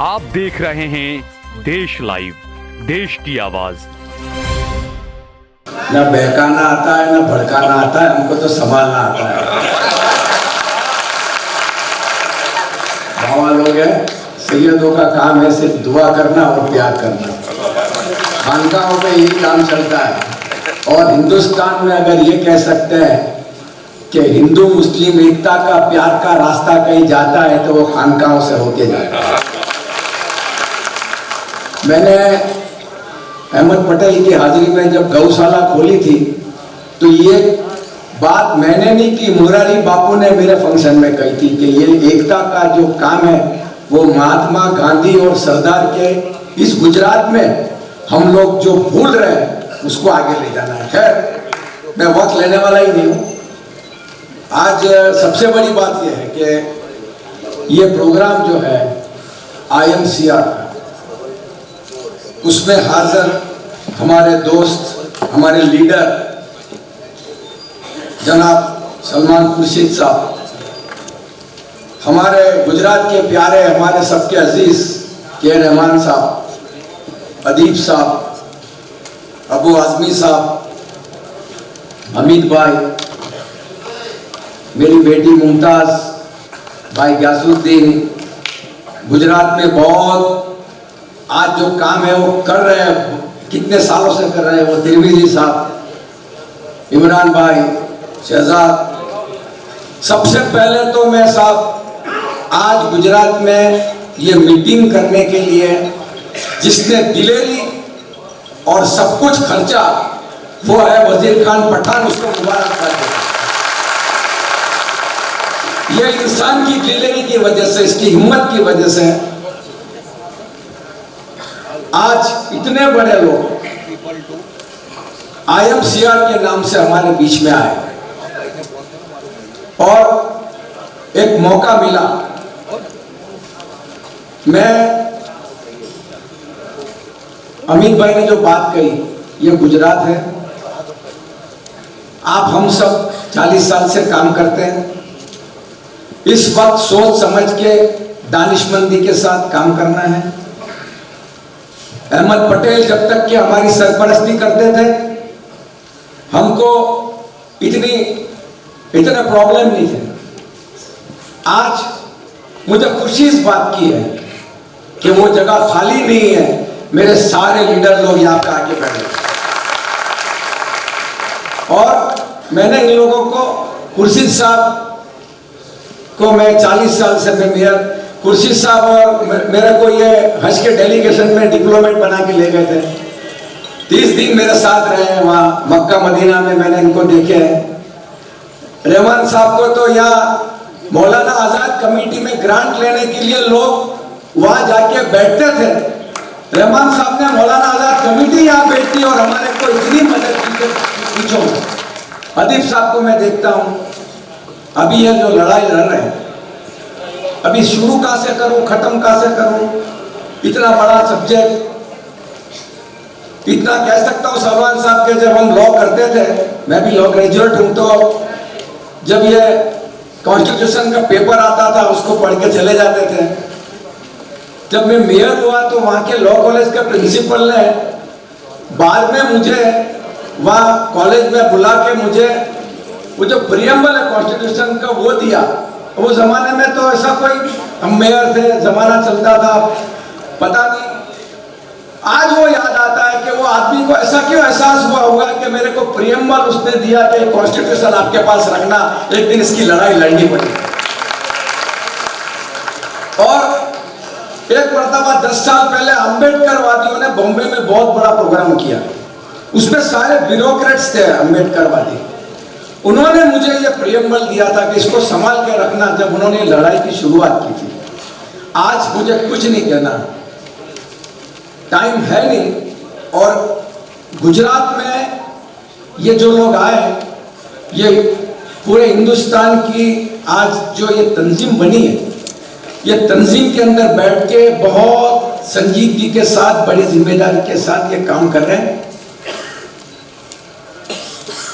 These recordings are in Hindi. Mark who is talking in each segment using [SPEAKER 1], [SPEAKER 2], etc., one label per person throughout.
[SPEAKER 1] आप देख रहे हैं देश लाइव, देश की आवाज।
[SPEAKER 2] ना बहकाना आता है ना भड़काना आता है, हमको तो संभालना आता है। बाबा लोग हैं, सैयदों का काम है सिर्फ दुआ करना और प्यार करना। खानकाहों पे यही काम चलता है। और हिंदुस्तान में अगर ये कह सकते हैं कि हिंदू मुस्लिम एकता का प्यार का रास्ता कहीं जाता है तो वो खानकाहों से होके जाता है। मैंने अहमद पटेल की हाजिरी में जब गौशाला खोली थी तो ये बात मैंने नहीं की, मुरारी बापू ने मेरे फंक्शन में कही थी कि ये एकता का जो काम है वो महात्मा गांधी और सरदार के इस गुजरात में हम लोग जो भूल रहे हैं उसको आगे ले जाना है। खैर, मैं वक्त लेने वाला ही नहीं हूँ। आज सबसे बड़ी बात यह है कि ये प्रोग्राम जो है IMCR का, उसमें हाजिर हमारे दोस्त, हमारे लीडर जनाब सलमान खुर्शीद साहब, हमारे गुजरात के प्यारे, हमारे सबके अजीज के रहमान साहब, अदीब साहब, अबू आजमी साहब, हमीद भाई, मेरी बेटी मुमताज, भाई ग्यासुद्दीन, गुजरात में बहुत आज जो काम है वो कर रहे हैं, कितने सालों से कर रहे हैं वो तिरमिजी साहब, इमरान भाई, शहजाद। सबसे पहले तो मैं साहब आज गुजरात में ये मीटिंग करने के लिए जिसने दिलेरी और सब कुछ खर्चा वो है वजीर खान पठान, उसको मुबारक कर दे। ये इंसान की दिलेरी की वजह से, इसकी हिम्मत की वजह से आज इतने बड़े लोग IMCR के नाम से हमारे बीच में आए और एक मौका मिला। मैं अमित भाई ने जो बात कही, ये गुजरात है, आप हम सब 40 साल से काम करते हैं। इस वक्त सोच समझ के दानिशमंदी के साथ काम करना है। अहमद पटेल जब तक कि हमारी सरपरस्ती करते थे हमको इतने प्रॉब्लम नहीं थे। आज मुझे खुशी इस बात की है कि वो जगह खाली नहीं है, मेरे सारे लीडर लोग यहाँ पे आके बैठे और मैंने इन लोगों को, खुर्शीद साहब को मैं 40 साल से मैं मेयर खुर्शीद साहब और मेरे को ये हज के डेलीगेशन में डिप्लोमेट बना के ले गए थे। 30 दिन मेरे साथ रहे हैं वहाँ मक्का मदीना में, मैंने इनको देखे हैं। रहमान साहब को तो यहाँ मौलाना आजाद कमेटी में ग्रांट लेने के लिए लोग वहाँ जाके बैठते थे। रहमान साहब ने मौलाना आजाद कमेटी यहाँ बैठती और हमारे को इतनी मदद की, पूछो। अदीब साहब को मैं देखता हूँ, अभी ये जो लड़ाई लड़ रहे हैं, अभी शुरू कहाँ से करूं, खत्म कहाँ से करूं, इतना बड़ा सब्जेक्ट। इतना कह सकता हूं सलमान साहब के, जब हम लॉ करते थे, मैं भी लॉ ग्रेजुएट हूं, तो जब ये कॉन्स्टिट्यूशन का पेपर आता था उसको पढ़ के चले जाते थे। जब मैं मेयर हुआ तो वहां के लॉ कॉलेज के प्रिंसिपल ने बाद में मुझे वहां कॉलेज में बुला के मुझे वो जो प्रियम्बल है कॉन्स्टिट्यूशन का वो दिया। वो जमाने में तो ऐसा कोई, हम मेयर थे, जमाना चलता था, पता नहीं। आज वो याद आता है कि वो आदमी को ऐसा क्यों एहसास हुआ होगा कि मेरे को प्रियम्बल उसने दिया कि कॉन्स्टिट्यूशन आपके पास रखना, एक दिन इसकी लड़ाई लड़नी पड़ी। और एक मर्तबा 10 साल पहले अम्बेडकर वादियों ने बॉम्बे में बहुत बड़ा प्रोग्राम किया, उसमें सारे ब्यूरोक्रेट्स थे अम्बेडकर वादी। उन्होंने मुझे ये प्रियम्बल दिया था कि इसको संभाल के रखना, जब उन्होंने लड़ाई की शुरुआत की थी। आज मुझे कुछ नहीं कहना, टाइम है नहीं। और गुजरात में ये जो लोग आए, ये पूरे हिंदुस्तान की आज जो ये तंजीम बनी है, ये तंजीम के अंदर बैठ के बहुत संजीदगी के साथ, बड़ी जिम्मेदारी के साथ ये काम कर रहे हैं।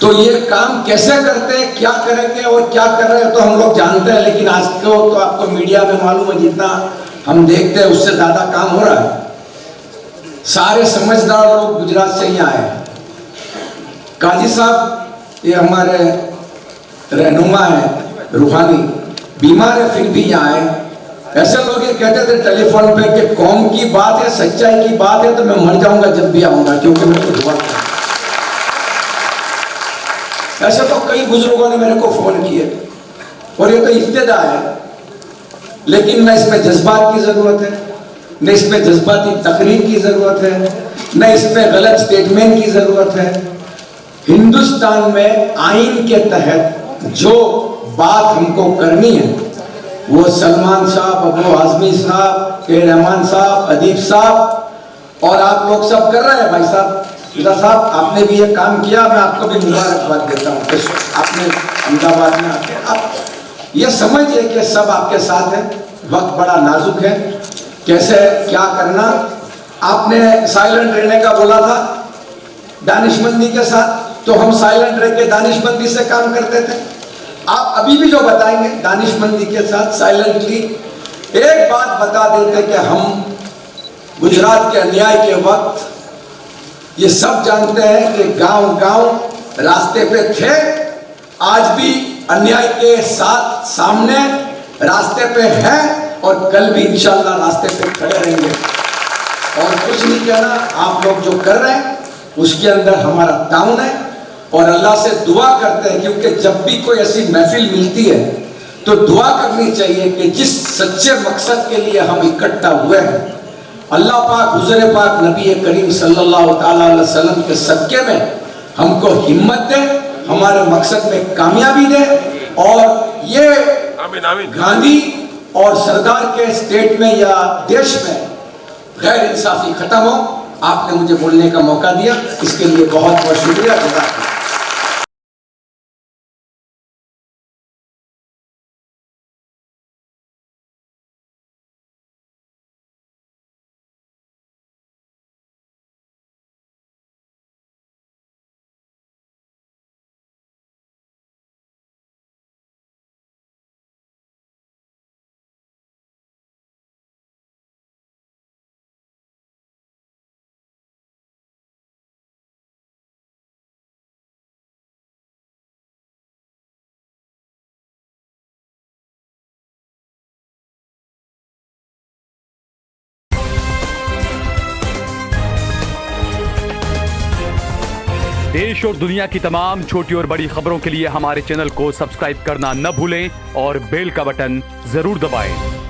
[SPEAKER 2] तो ये काम कैसे करते हैं, क्या करेंगे और क्या कर रहे हैं तो हम लोग जानते हैं, लेकिन आज को तो आपको मीडिया में मालूम है, जितना हम देखते हैं उससे ज्यादा काम हो रहा है। सारे समझदार लोग गुजरात से यहाँ आए। काजी साहब ये हमारे रहनुमा है, रूहानी, बीमार है फिर भी यहाँ आए। ऐसे लोग ये कहते थे टेलीफोन पे कि कौम की बात है, सच्चाई की बात है तो मैं मर जाऊंगा जब भी आऊंगा, क्योंकि मेरे को दुआ करना। ऐसे तो कई बुजुर्गों ने मेरे को फोन किए और ये तो इब्तिदा है, लेकिन न इसमें जज्बात की जरूरत है, न इसमें जज्बाती तकरीर की जरूरत है, न इसमें गलत स्टेटमेंट की जरूरत है। हिंदुस्तान में आइन के तहत जो बात हमको करनी है वो सलमान साहब, अबू आजमी साहब, के रहमान साहब, अदीब साहब और आप लोग सब कर रहे हैं। भाई साहब, फिदा साहब, आपने भी ये काम किया, मैं आपको भी मुबारकबाद देता हूँ। आपने अहमदाबाद में आके आप ये समझिए कि सब आपके साथ है। वक्त बड़ा नाजुक है, कैसे क्या करना। आपने साइलेंट रहने का बोला था दानिशमंदी के साथ, तो हम साइलेंट रह के दानिशमंदी से काम करते थे। आप अभी भी जो बताएंगे दानिशमंदी के साथ साइलेंटली। एक बात बता देते कि हम गुजरात के अन्याय के वक्त ये सब जानते हैं कि गांव-गांव रास्ते पे थे, आज भी अन्याय के साथ सामने रास्ते पे है और कल भी इंशाल्लाह रास्ते पे खड़े रहेंगे। और कुछ नहीं कहना, आप लोग जो कर रहे हैं उसके अंदर हमारा ताउन है और अल्लाह से दुआ करते हैं, क्योंकि जब भी कोई ऐसी महफिल मिलती है तो दुआ करनी चाहिए कि जिस सच्चे मकसद के लिए हम इकट्ठा हुए हैं, अल्लाह पाक हुज़ूर पाक नबी करीम सल्लल्लाहु ताला अलैहि वसल्लम के सदक़े में हमको हिम्मत दे, हमारे मकसद में कामयाबी दे और ये गांधी और सरदार के स्टेट में या देश में गैर इंसाफी खत्म हो। आपने मुझे बोलने का मौका दिया, इसके लिए बहुत बहुत शुक्रिया। जज़ाकल्लाह।
[SPEAKER 1] देश और दुनिया की तमाम छोटी और बड़ी खबरों के लिए हमारे चैनल को सब्सक्राइब करना न भूलें और बेल का बटन जरूर दबाएं।